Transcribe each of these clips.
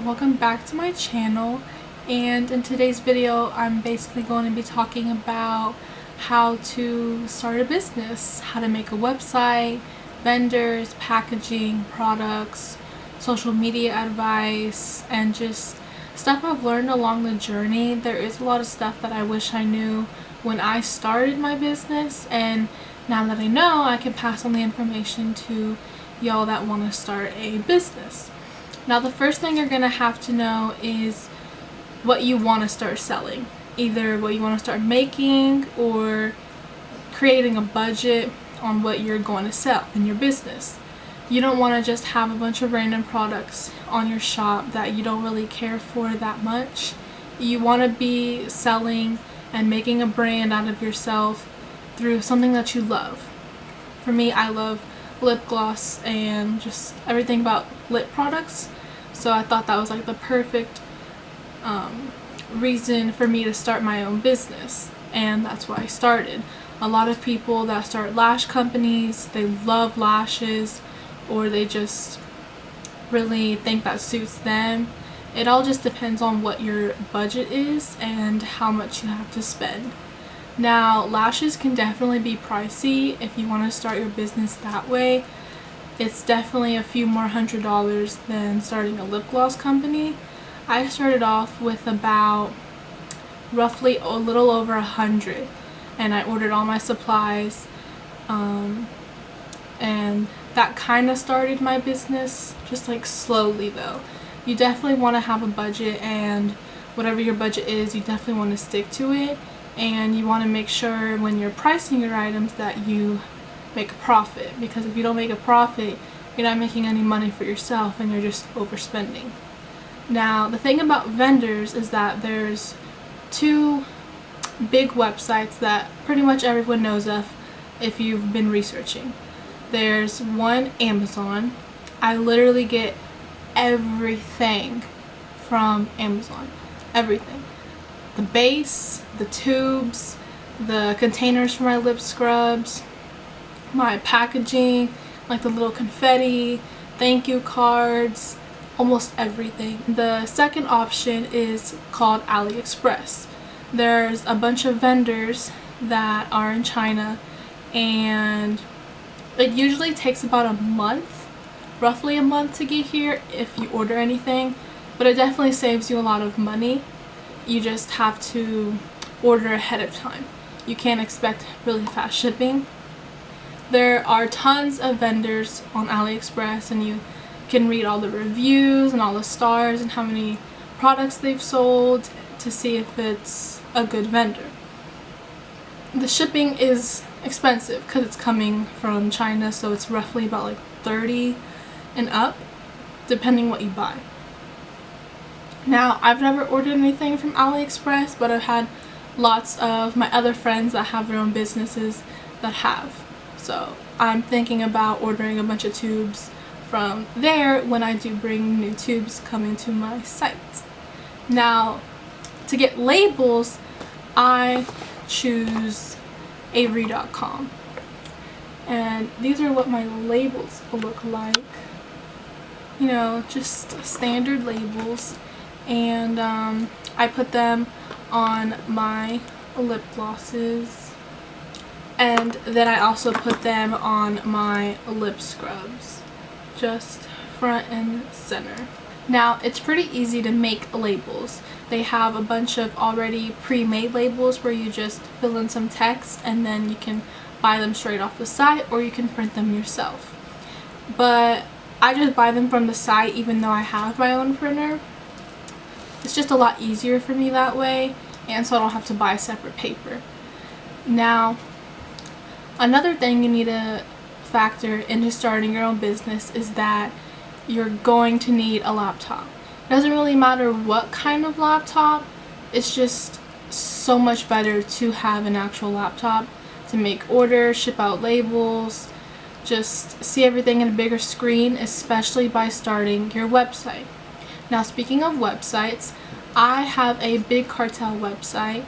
welcome back to my channel, and in today's video I'm basically going to be talking about how to start a business, how to make a website, vendors, packaging, products, social media advice, and just stuff I've learned along the journey. There is a lot of stuff that I wish I knew when I started my business, and now that I know, I can pass on the information to y'all that want to start a business. Now, the first thing you're going to have to know is what you want to start selling. Either what you want to start making or creating a budget on what you're going to sell in your business. You don't want to just have a bunch of random products on your shop that you don't really care for that much. You want to be selling and making a brand out of yourself through something that you love. For me, I love lip gloss and just everything about lip products, so I thought that was like the perfect reason for me to start my own business, and that's why I started. A lot of people that start lash companies, they love lashes, or they just really think that suits them. It all just depends on what your budget is and how much you have to spend. Now, lashes can definitely be pricey if you want to start your business that way. It's definitely a few more $100s than starting a lip gloss company. I started off with about roughly a little over $100, and I ordered all my supplies, and that kind of started my business, just like slowly though. You definitely want to have a budget, and whatever your budget is, you definitely want to stick to it. And you want to make sure when you're pricing your items that you make a profit, because if you don't make a profit, you're not making any money for yourself and you're just overspending. Now, the thing about vendors is that there's two big websites that pretty much everyone knows of if you've been researching. There's one, Amazon. I literally get everything from Amazon. Everything. The base, the tubes, the containers for my lip scrubs, my packaging, like the little confetti, thank you cards, almost everything. The second option is called AliExpress. There's a bunch of vendors that are in China, and it usually takes about a month, roughly a month, to get here if you order anything, but it definitely saves you a lot of money. You just have to order ahead of time. You can't expect really fast shipping. There are tons of vendors on AliExpress, and you can read all the reviews and all the stars and how many products they've sold to see if it's a good vendor. The shipping is expensive because it's coming from China, so it's roughly about like $30 and up, depending what you buy. Now, I've never ordered anything from AliExpress, but I've had lots of my other friends that have their own businesses that have. So I'm thinking about ordering a bunch of tubes from there when I do bring new tubes coming to my site. Now, to get labels, I choose Avery.com. And these are what my labels look like. You know, just standard labels. And I put them on my lip glosses, and then I also put them on my lip scrubs, just front and center. Now, it's pretty easy to make labels. They have a bunch of already pre-made labels where you just fill in some text and then you can buy them straight off the site, or you can print them yourself. But I just buy them from the site even though I have my own printer. It's just a lot easier for me that way, and so I don't have to buy separate paper. Now, another thing you need to factor into starting your own business is that you're going to need a laptop. It doesn't really matter what kind of laptop, it's just so much better to have an actual laptop to make orders, ship out labels, just see everything in a bigger screen, especially by starting your website. Now, speaking of websites, I have a Big Cartel website.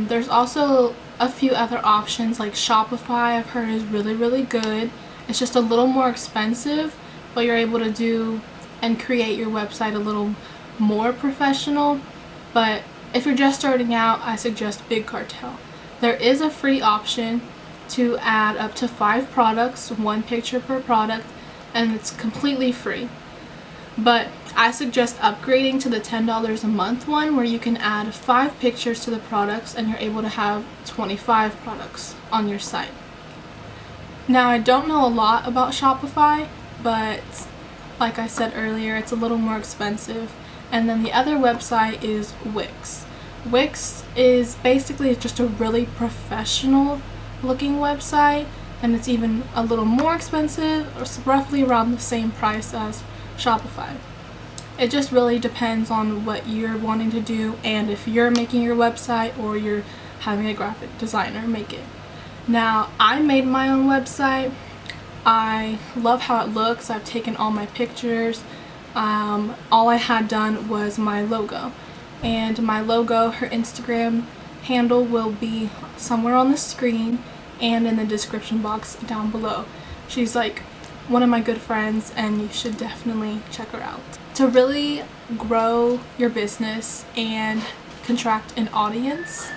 There's also a few other options like Shopify. I've heard is really good. It's just a little more expensive, but you're able to do and create your website a little more professional, but if you're just starting out, I suggest Big Cartel. There is a free option to add up to 5 products, 1 picture per product, and it's completely free. But I suggest upgrading to the $10 a month one, where you can add 5 pictures to the products and you're able to have 25 products on your site. Now, I don't know a lot about Shopify, but like I said earlier, it's a little more expensive. And then the other website is Wix. Wix is basically just a really professional looking website, and it's even a little more expensive, or roughly around the same price as Shopify. It just really depends on what you're wanting to do and if you're making your website or you're having a graphic designer make it. Now, I made my own website. I love how it looks. I've taken all my pictures. All I had done was my logo, and my logo, her Instagram handle will be somewhere on the screen and in the description box down below. She's like one of my good friends, and you should definitely check her out. To really grow your business and contract an audience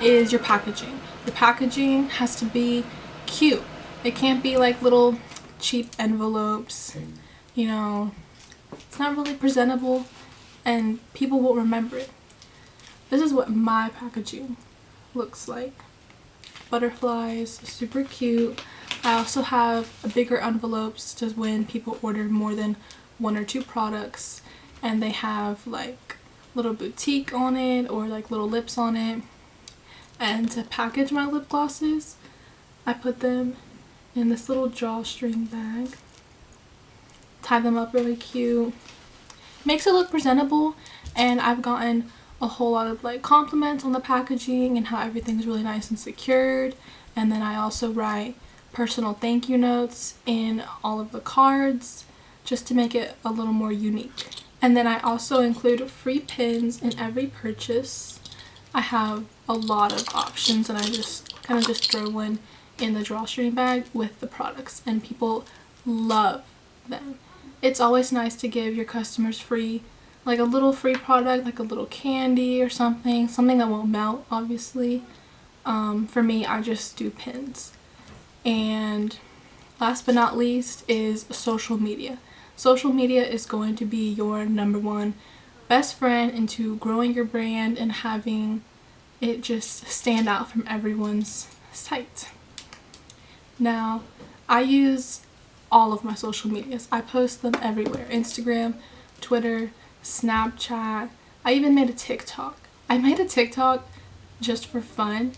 is your packaging. Your packaging has to be cute. It can't be like little cheap envelopes, you know. It's not really presentable and people won't remember it. This is what my packaging looks like. Butterflies, super cute. I also have bigger envelopes to when people order more than 1 or 2 products, and they have like little boutique on it or like little lips on it. And to package my lip glosses, I put them in this little drawstring bag, tie them up really cute, makes it look presentable. And I've gotten a whole lot of like compliments on the packaging and how everything's really nice and secured. And then I also write personal thank you notes in all of the cards just to make it a little more unique. And then I also include free pins in every purchase. I have a lot of options, and I just kind of just throw one in the drawstring bag with the products, and people love them. It's always nice to give your customers free, like a little free product, like a little candy or something that won't melt, obviously. For me, I just do pins. And last but not least is social media. Social media is going to be your #1 best friend into growing your brand and having it just stand out from everyone's sight. Now, I use all of my social medias. I post them everywhere. Instagram, Twitter, Snapchat. I even made a TikTok. I made a TikTok just for fun,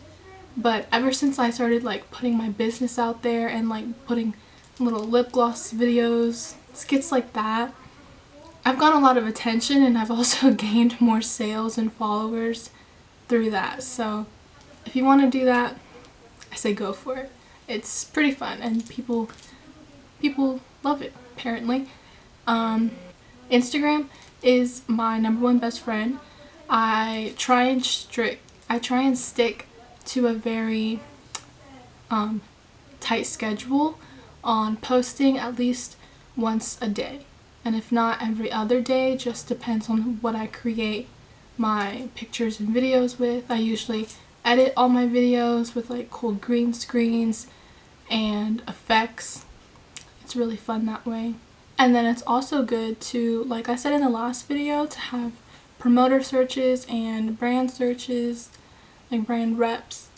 but ever since I started like putting my business out there and like putting little lip gloss videos, skits like that, I've gotten a lot of attention, and I've also gained more sales and followers through that. So if you want to do that, I say go for it. It's pretty fun, and people love it, apparently. Instagram is my #1 best friend. I try and stick to a very tight schedule on posting at least once a day, and if not every other day, just depends on what I create my pictures and videos with. I usually edit all my videos with like cool green screens and effects. It's really fun that way. And then it's also good to, like I said in the last video, to have promoter searches and brand searches, like brand reps.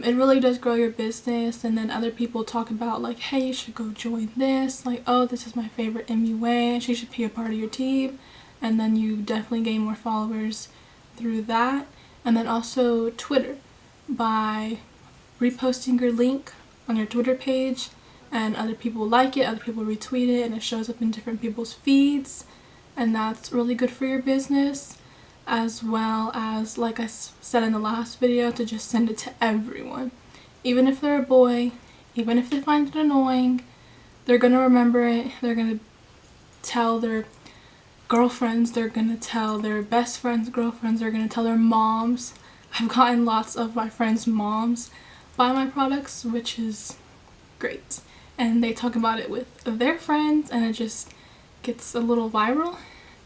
It really does grow your business, and then other people talk about like, hey, you should go join this, like, oh, this is my favorite MUA, she should be a part of your team, and then you definitely gain more followers through that. And then also Twitter, by reposting your link on your Twitter page, and other people like it, other people retweet it, and it shows up in different people's feeds, and that's really good for your business. As well as, like I said in the last video, to just send it to everyone. Even if they're a boy, even if they find it annoying, they're gonna remember it. They're gonna tell their girlfriends, they're gonna tell their best friends' girlfriends, they're gonna tell their moms. I've gotten lots of my friends' moms buy my products, which is great. And they talk about it with their friends, and it just gets a little viral.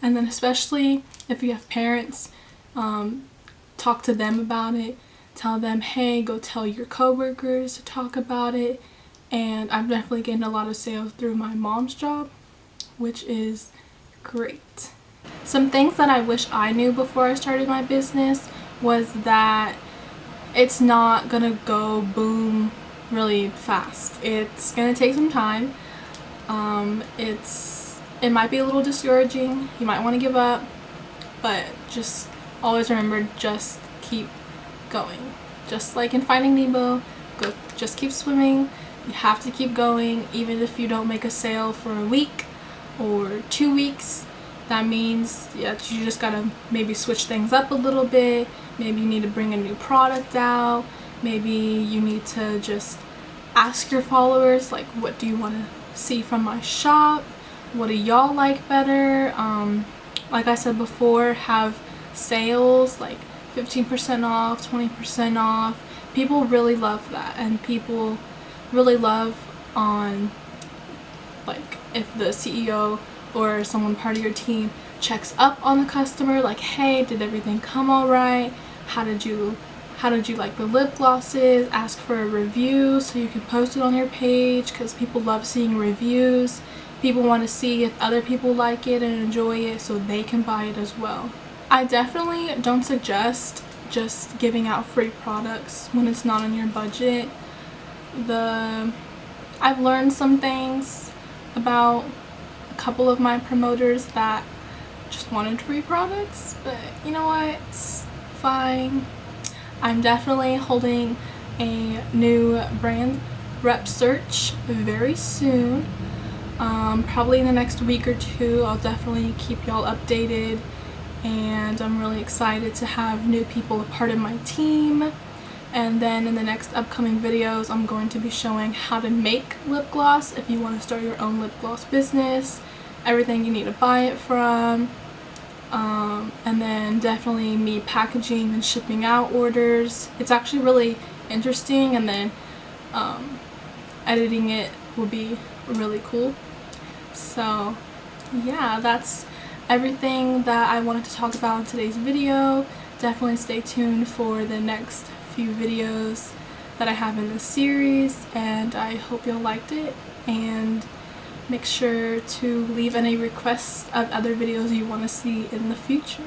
And then especially if you have parents, talk to them about it. Tell them, hey, go tell your coworkers to talk about it. And I'm definitely getting a lot of sales through my mom's job, which is great. Some things that I wish I knew before I started my business was that it's not gonna go boom really fast. It's gonna take some time. It might be a little discouraging. You might want to give up, but just always remember, just keep going. Just like in Finding Nemo, just keep swimming. You have to keep going, even if you don't make a sale for a week or 2 weeks. That means you just gotta maybe switch things up a little bit. Maybe you need to bring a new product out. Maybe you need to just ask your followers, like, what do you want to see from my shop? What do y'all like better? Like I said before, have sales like 15% off, 20% off. People really love that, and people really love on, like, if the CEO or someone part of your team checks up on the customer, like, hey, did everything come all right? How did you like the lip glosses? Ask for a review so you can post it on your page, because people love seeing reviews. People want to see if other people like it and enjoy it so they can buy it as well. I definitely don't suggest just giving out free products when it's not on your budget. I've learned some things about a couple of my promoters that just wanted free products, but you know what? It's fine. I'm definitely holding a new brand rep search very soon. Probably in the next week or two. I'll definitely keep y'all updated, and I'm really excited to have new people a part of my team. And then in the next upcoming videos, I'm going to be showing how to make lip gloss if you want to start your own lip gloss business, everything you need to buy it from, and then definitely me packaging and shipping out orders. It's actually really interesting, and then editing it will be really cool. So yeah, that's everything that I wanted to talk about in today's video. Definitely stay tuned for the next few videos that I have in this series, and I hope y'all liked it, and make sure to leave any requests of other videos you want to see in the future.